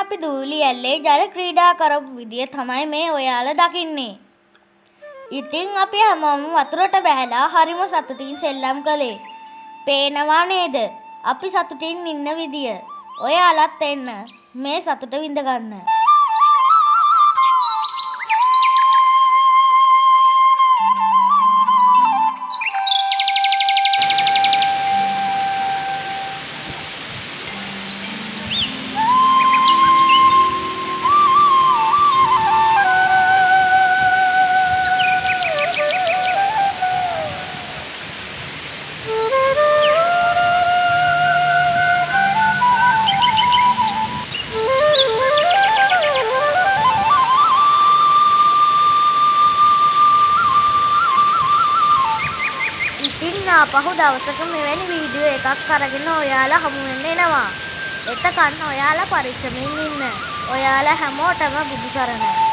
අපි දූලි ඇල්ලේ ජල ක්‍රීඩා කරපු විදිය තමයි මේ ඔයාලා දකින්නේ. ඉතින් අපි හැමෝම වතුරට බැහැලා හරිම සතුටින් සෙල්ලම් කළේ. පේනවා නේද? අපි සතුටින් ඉන්න විදිය. ඔයාලත් එන්න මේ සතුට විඳ ගන්න. ඉතින් ආපහු දවසක මෙවැනි වීඩියෝ එකක් අරගෙන ඔයාලා හමු වෙන්න එනවා. එතකන් ඔයාලා පරිස්සමින් ඉන්න. ඔයාලා හැමෝටම බුදු සරණයි.